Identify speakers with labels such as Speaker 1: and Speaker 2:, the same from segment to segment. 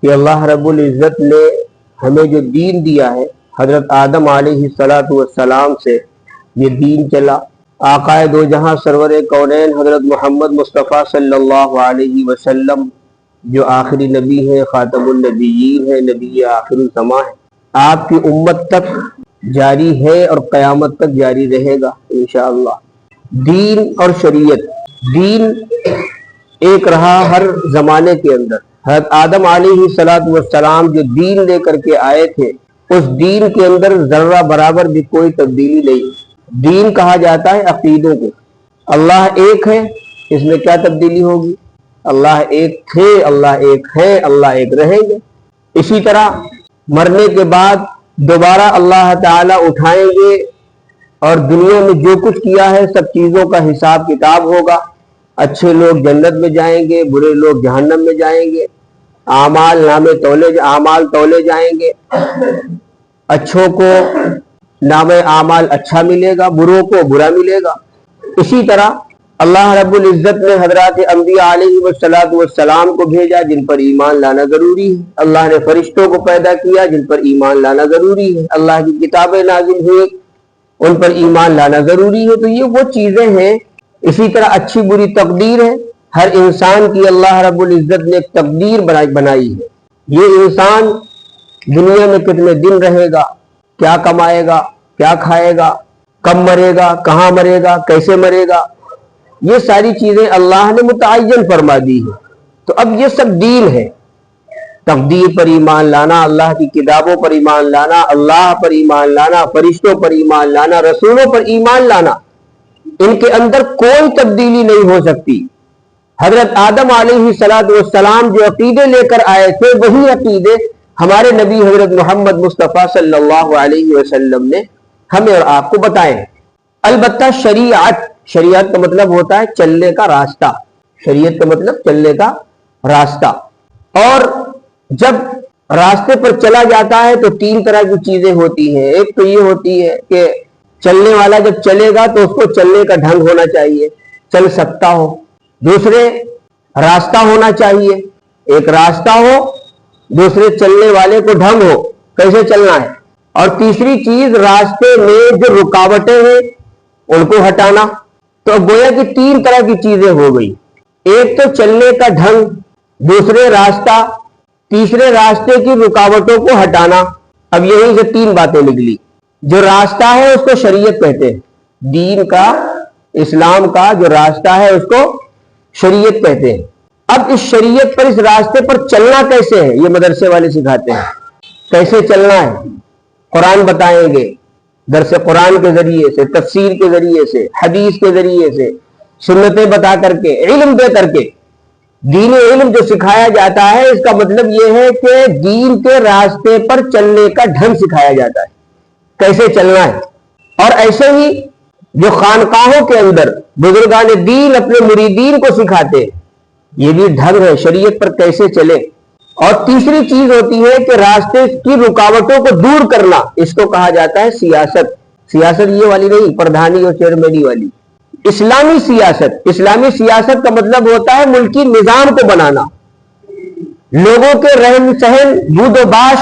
Speaker 1: کہ اللہ رب العزت نے ہمیں جو دین دیا ہے، حضرت آدم علیہ السلام سے یہ دین چلا۔ آقا دو جہاں سرور کونین حضرت محمد مصطفیٰ صلی اللہ علیہ وسلم جو آخری نبی ہے، خاتم النبیین ہے، نبی آخر الزماں ہے، آپ کی امت تک جاری ہے اور قیامت تک جاری رہے گا انشاءاللہ۔ دین اور شریعت، دین ایک رہا ہر زمانے کے اندر۔ حضرت آدم علیہ السلام جو دین لے کر کے آئے تھے، اس دین کے اندر ذرہ برابر بھی کوئی تبدیلی نہیں۔ دین کہا جاتا ہے عقیدوں کو۔ اللہ ایک ہے، اس میں کیا تبدیلی ہوگی؟ اللہ ایک تھے، اللہ ایک ہے، اللہ ایک رہیں گے۔ اسی طرح مرنے کے بعد دوبارہ اللہ تعالی اٹھائیں گے اور دنیا میں جو کچھ کیا ہے سب چیزوں کا حساب کتاب ہوگا۔ اچھے لوگ جنت میں جائیں گے، برے لوگ جہنم میں جائیں گے۔ اعمال تولے جائیں گے۔ اچھوں کو نام اعمال اچھا ملے گا، بروں کو برا ملے گا۔ اسی طرح اللہ رب العزت نے حضرات انبیاء علیہ السلام کو بھیجا جن پر ایمان لانا ضروری ہے۔ اللہ نے فرشتوں کو پیدا کیا جن پر ایمان لانا ضروری ہے۔ اللہ کی کتابیں نازل ہوئی، ان پر ایمان لانا ضروری ہے۔ تو یہ وہ چیزیں ہیں۔ اسی طرح اچھی بری تقدیر ہے۔ ہر انسان کی اللہ رب العزت نے ایک تقدیر بنائی ہے۔ یہ انسان دنیا میں کتنے دن رہے گا، کیا کمائے گا، کیا کھائے گا، کب مرے گا، کہاں مرے گا، کیسے مرے گا، یہ ساری چیزیں اللہ نے متعین فرما دی ہے۔ تو اب یہ سب دین ہے۔ تقدیر پر ایمان لانا، اللہ کی کتابوں پر ایمان لانا، اللہ پر ایمان لانا، فرشتوں پر ایمان لانا، رسولوں پر ایمان لانا، ان کے اندر کوئی تبدیلی نہیں ہو سکتی۔ حضرت آدم علیہ السلام جو عقیدے لے کر آئے تھے، وہی عقیدے ہمارے نبی حضرت محمد مصطفیٰ صلی اللہ علیہ وسلم نے ہمیں اور آپ کو بتائے ہیں۔ البتہ شریعت کا مطلب ہوتا ہے چلنے کا راستہ۔ شریعت کا مطلب چلنے کا راستہ۔ اور جب راستے پر چلا جاتا ہے تو تین طرح کی چیزیں ہوتی ہیں۔ ایک تو یہ ہوتی ہے کہ چلنے والا جب چلے گا تو اس کو چلنے کا ڈھنگ ہونا چاہیے، چل سکتا ہو۔ دوسرے راستہ ہونا چاہیے، ایک راستہ ہو، دوسرے چلنے والے کو ڈھنگ ہو کیسے چلنا ہے۔ اور تیسری چیز راستے میں جو رکاوٹیں ہیں ان کو ہٹانا۔ تو گویا کہ تین طرح کی چیزیں ہو گئی۔ ایک تو چلنے کا ڈھنگ، دوسرے راستہ، تیسرے راستے کی رکاوٹوں کو ہٹانا۔ اب یہیں سے تین باتیں نکلی۔ جو راستہ ہے اس کو شریعت کہتے ہیں۔ دین کا، اسلام کا جو راستہ ہے اس کو شریعت کہتے ہیں۔ اب اس شریعت پر، اس راستے پر چلنا کیسے ہے یہ مدرسے والے سکھاتے ہیں۔ کیسے چلنا ہے قرآن بتائیں گے، درس قرآن کے ذریعے سے، تفسیر کے ذریعے سے، حدیث کے ذریعے سے، سنتیں بتا کر کے، علم دے کر کے۔ دین علم جو سکھایا جاتا ہے اس کا مطلب یہ ہے کہ دین کے راستے پر چلنے کا ڈھنگ سکھایا جاتا ہے، کیسے چلنا ہے۔ اور ایسے ہی جو خانقاہوں کے اندر بزرگان دین اپنے مریدین کو سکھاتے ہیں، یہ بھی ڈھنگ ہے شریعت پر کیسے چلے۔ اور تیسری چیز ہوتی ہے کہ راستے کی رکاوٹوں کو دور کرنا، اس کو کہا جاتا ہے سیاست۔ سیاست یہ والی نہیں، پردھانی اور چیئرمینی والی، اسلامی سیاست۔ اسلامی سیاست کا مطلب ہوتا ہے ملکی نظام کو بنانا، لوگوں کے رہن سہن، بود و باش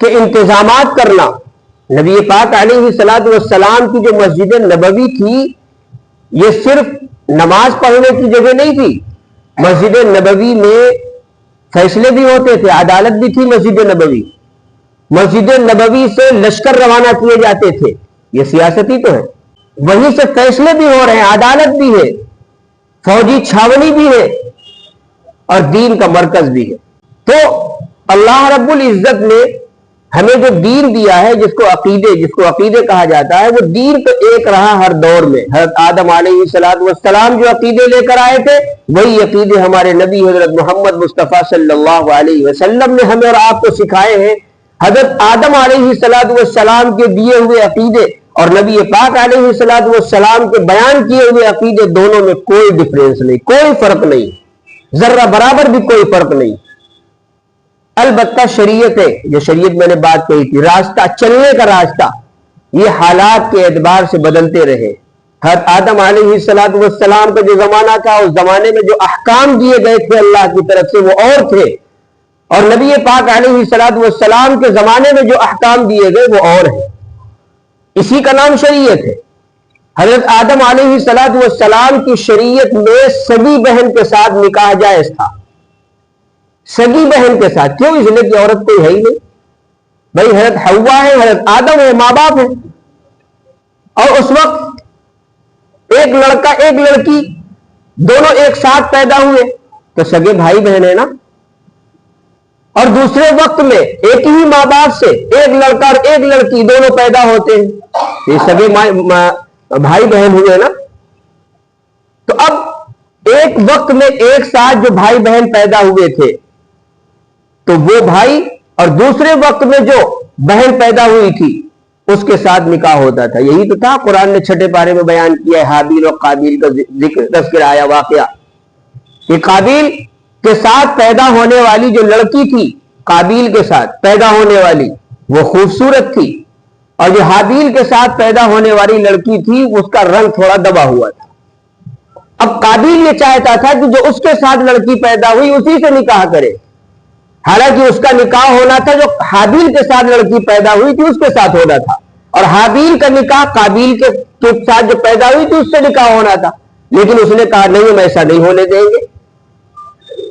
Speaker 1: کے انتظامات کرنا۔ نبی پاک علیہ السلام کی جو مسجد نبوی تھی یہ صرف نماز پڑھنے کی جگہ نہیں تھی۔ مسجد نبوی میں فیصلے بھی ہوتے تھے، عدالت بھی تھی مسجد نبوی۔ مسجد نبوی سے لشکر روانہ کیے جاتے تھے، یہ سیاست ہی تو ہے۔ وہیں سے فیصلے بھی ہو رہے ہیں، عدالت بھی ہے، فوجی چھاونی بھی ہے اور دین کا مرکز بھی ہے۔ تو اللہ رب العزت نے ہمیں جو دین دیا ہے، جس کو عقیدے کہا جاتا ہے، وہ دین تو ایک رہا ہر دور میں۔ حضرت آدم علیہ السلام جو عقیدے لے کر آئے تھے، وہی عقیدے ہمارے نبی حضرت محمد مصطفیٰ صلی اللہ علیہ وسلم نے ہمیں اور آپ کو سکھائے ہیں۔ حضرت آدم علیہ السلام کے دیے ہوئے عقیدے اور نبی پاک علیہ السلام کے بیان کیے ہوئے عقیدے، دونوں میں کوئی ڈفرینس نہیں، کوئی فرق نہیں، ذرہ برابر بھی کوئی فرق نہیں۔ البتہ شریعت ہے، جو شریعت میں نے بات کہی تھی، راستہ، چلنے کا راستہ، یہ حالات کے اعتبار سے بدلتے رہے۔ حضرت آدم علیہ السلام کا جو زمانہ تھا، اس زمانے میں جو احکام دیے گئے تھے اللہ کی طرف سے وہ اور تھے، اور نبی پاک علیہ الصلوۃ والسلام کے زمانے میں جو احکام دیے گئے وہ اور ہیں، اسی کا نام شریعت ہے۔ حضرت آدم علیہ الصلوۃ والسلام کی شریعت میں سگی بہن کے ساتھ نکاح جائز تھا، سگی بہن کے ساتھ۔ کیوں؟ اس لیے کہ عورت کوئی ہے ہی نہیں، بھائی حضرت حوا ہے، حضرت آدم ہے، ماں باپ ہے، اور اس وقت ایک لڑکا ایک لڑکی دونوں ایک ساتھ پیدا ہوئے تو سگے بھائی بہن ہے نا۔ اور دوسرے وقت میں ایک ہی ماں باپ سے ایک لڑکا اور ایک لڑکی دونوں پیدا ہوتے ہیں، یہ سگے بھائی بہن ہوئے نا۔ تو اب ایک وقت میں ایک ساتھ جو بھائی بہن پیدا ہوئے تھے تو وہ بھائی، اور دوسرے وقت میں جو بہن پیدا ہوئی تھی اس کے ساتھ نکاح ہوتا تھا۔ یہی تو تھا قرآن نے 6 پارے میں بیان کیا ہے، حابیل اور قابیل کا ذکر تذکر آیا، واقعہ کہ قابیل کے ساتھ پیدا ہونے والی جو لڑکی تھی، قابیل کے ساتھ پیدا ہونے والی وہ خوبصورت تھی، اور جو حابیل کے ساتھ پیدا ہونے والی لڑکی تھی اس کا رنگ تھوڑا دبا ہوا تھا۔ اب قابیل یہ چاہتا تھا کہ جو اس کے ساتھ لڑکی پیدا ہوئی اسی سے نکاح کرے، حالانکہ اس کا نکاح ہونا تھا جو حابیل کے ساتھ لڑکی پیدا ہوئی تھی اس کے ساتھ ہونا تھا، اور حابیل کا نکاح قابیل کے ساتھ جو پیدا ہوئی تھی اس سے نکاح ہونا تھا۔ لیکن اس نے کہا نہیں، ہم ایسا نہیں ہونے دیں گے۔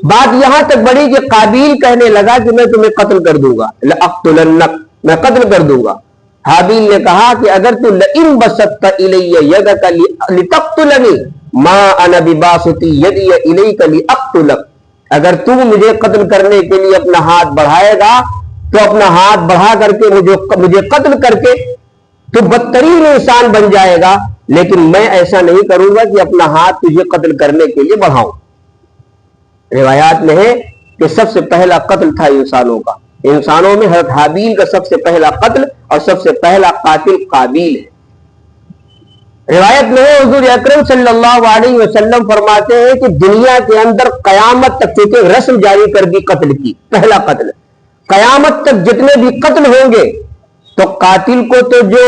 Speaker 1: بات یہاں تک بڑھی کہ قابیل کہنے لگا کہ میں تمہیں قتل کر دوں گا، لأقتلنک، میں قتل کر دوں گا۔ حابیل نے کہا کہ اگر تو لئن بسطت الی یدک لتقتلنی ما انا بباسط یدی الیک لأقتلک، اگر تو مجھے قتل کرنے کے لیے اپنا ہاتھ بڑھائے گا تو اپنا ہاتھ بڑھا کر کے مجھے قتل کر کے تو بدترین انسان بن جائے گا، لیکن میں ایسا نہیں کروں گا کہ اپنا ہاتھ تجھے قتل کرنے کے لیے بڑھاؤں۔ روایات میں ہے کہ سب سے پہلا قتل تھا انسانوں کا، انسانوں میں حضرت حابیل کا سب سے پہلا قتل اور سب سے پہلا قاتل قابیل ہے۔ روایت میں ہے حضور اکرم صلی اللہ علیہ وسلم فرماتے ہیں کہ دنیا کے اندر قیامت تک، چونکہ رسم جاری کر دی قتل کی، پہلا قتل، قیامت تک جتنے بھی قتل ہوں گے تو قاتل کو تو جو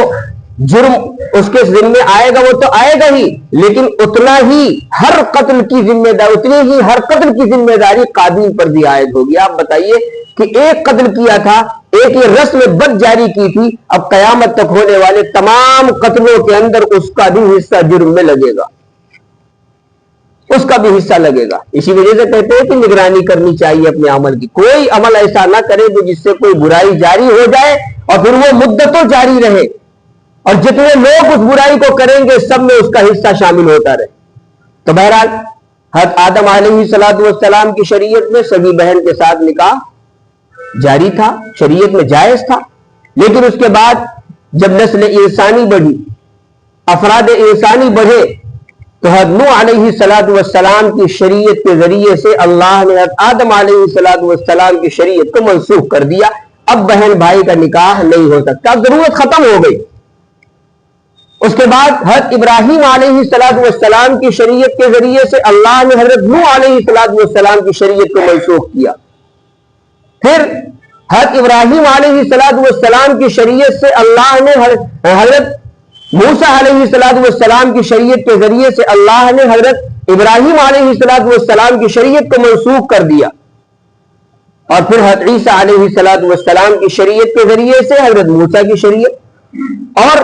Speaker 1: جرم اس کے ذمہ آئے گا وہ تو آئے گا ہی، لیکن اتنا ہی ہر قتل کی ذمہ داری، اتنی ہی ہر قتل کی ذمہ داری قابیل پر بھی عائد ہوگی۔ آپ بتائیے کہ ایک قتل کیا تھا، ایک یہ رسم بد جاری کی تھی، اب قیامت تک ہونے والے تمام قتلوں کے اندر اس کا بھی حصہ جرم میں لگے گا، اس کا بھی حصہ لگے گا۔ اسی وجہ سے کہتے ہیں کہ نگرانی کرنی چاہیے اپنے عمل کی، کوئی عمل ایسا نہ کرے کہ جس سے کوئی برائی جاری ہو جائے اور پھر وہ مدتوں جاری رہے، اور جتنے لوگ اس برائی کو کریں گے سب میں اس کا حصہ شامل ہوتا رہے۔ تو بہرحال حضرت آدم علیہ الصلوۃ والسلام کی شریعت میں سگی بہن کے ساتھ نکاح جاری تھا، شریعت میں جائز تھا، لیکن اس کے بعد جب نسل انسانی بڑھی، افراد انسانی بڑھے، تو حضرت نوح علیہ الصلوۃ والسلام کی شریعت کے ذریعے سے اللہ نے حضرت آدم علیہ الصلوۃ والسلام کی شریعت کو منسوخ کر دیا۔ اب بہن بھائی کا نکاح نہیں ہو سکتا، اب ضرورت ختم ہو گئی۔ اس کے بعد حضرت ابراہیم علیہ الصلوۃ والسلام کی شریعت کے ذریعے سے اللہ نے حضرت نوح علیہ الصلوۃ والسلام کی شریعت کو منسوخ کیا۔ پھر حضرت ابراہیم علیہ الصلوۃ والسلام کی شریعت سے اللہ نے حضرت موسیٰ علیہ الصلوۃ والسلام کی شریعت کے ذریعے سے اللہ نے حضرت ابراہیم علیہ الصلوۃ والسلام کی شریعت کو منسوخ کر دیا، اور پھر حضرت عیسیٰ علیہ الصلوۃ والسلام کی شریعت کے ذریعے سے حضرت موسیٰ کی شریعت، اور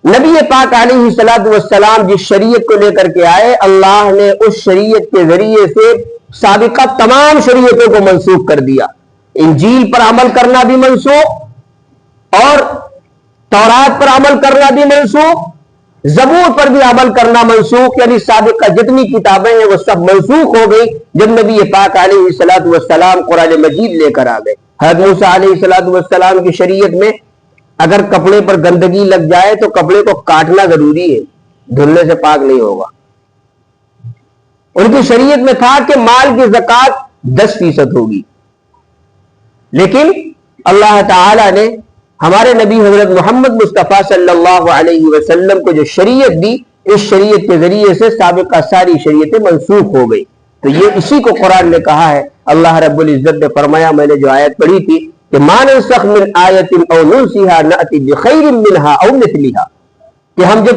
Speaker 1: نبی پاک علیہ الصلوۃ والسلام جس شریعت کو لے کر کے آئے، اللہ نے اس شریعت کے ذریعے سے سابقہ تمام شریعتوں کو منسوخ کر دیا۔ انجیل پر عمل کرنا بھی منسوخ، اور تورات پر عمل کرنا بھی منسوخ، زبور پر بھی عمل کرنا منسوخ، یعنی سابقہ جتنی کتابیں ہیں وہ سب منسوخ ہو گئی جب نبی پاک علیہ الصلوۃ والسلام قرآن مجید لے کر آ گئے۔ حضرت موسیٰ علیہ الصلوۃ والسلام کی شریعت میں اگر کپڑے پر گندگی لگ جائے تو کپڑے کو کاٹنا ضروری ہے، دھلنے سے پاک نہیں ہوگا۔ ان کی شریعت میں تھا کہ مال کی زکوٰۃ 10% ہوگی، لیکن اللہ تعالی نے ہمارے نبی حضرت محمد مصطفیٰ صلی اللہ علیہ وسلم کو جو شریعت دی، اس شریعت کے ذریعے سے سابقہ ساری شریعتیں منسوخ ہو گئی۔ تو یہ اسی کو قرآن نے کہا ہے، اللہ رب العزت نے فرمایا، میں نے جو آیت پڑھی تھی کہ مَا نَنسَخْ مِنْ آیَةٍ أَوْ نُنْسِهَا نَأْتِ بِخَيْرٍ مِنْهَا أَوْ مِثْلِهَا، کہ ہم جب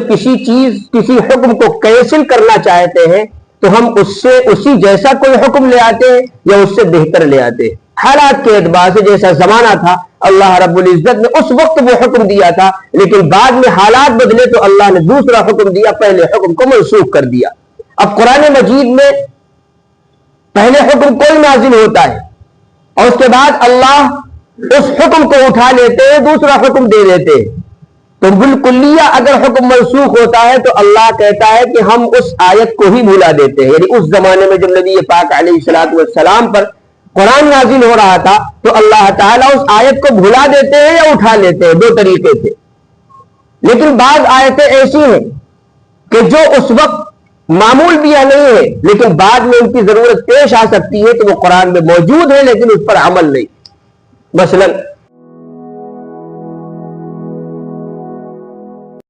Speaker 1: کسی حکم کو کینسل کرنا چاہتے ہیں تو ہم اس سے اسی جیسا کوئی حکم لے آتے ہیں یا اس سے بہتر لے آتے ہیں۔ حالات کے اعتبار سے جیسا زمانہ تھا اللہ رب العزت نے اس وقت وہ حکم دیا تھا، لیکن بعد میں حالات بدلے تو اللہ نے دوسرا حکم دیا، پہلے حکم کو منسوخ کر دیا۔ اب قرآن مجید میں پہلے حکم کوئی نازل ہوتا ہے اور اس کے بعد اللہ اس حکم کو اٹھا لیتے ہیں، دوسرا حکم دے دیتے ہیں۔ تو بالکلیہ اگر حکم منسوخ ہوتا ہے تو اللہ کہتا ہے کہ ہم اس آیت کو ہی بھلا دیتے ہیں، یعنی اس زمانے میں جب نبی پاک علیہ الصلوۃ والسلام پر قرآن نازل ہو رہا تھا تو اللہ تعالیٰ اس آیت کو بھلا دیتے ہیں یا اٹھا لیتے ہیں، دو طریقے تھے۔ لیکن بعض آیتیں ایسی ہیں کہ جو اس وقت معمول بھی نہیں ہے لیکن بعد میں ان کی ضرورت پیش آ سکتی ہے تو وہ قرآن میں موجود ہے لیکن اس پر عمل نہیں۔ مثلا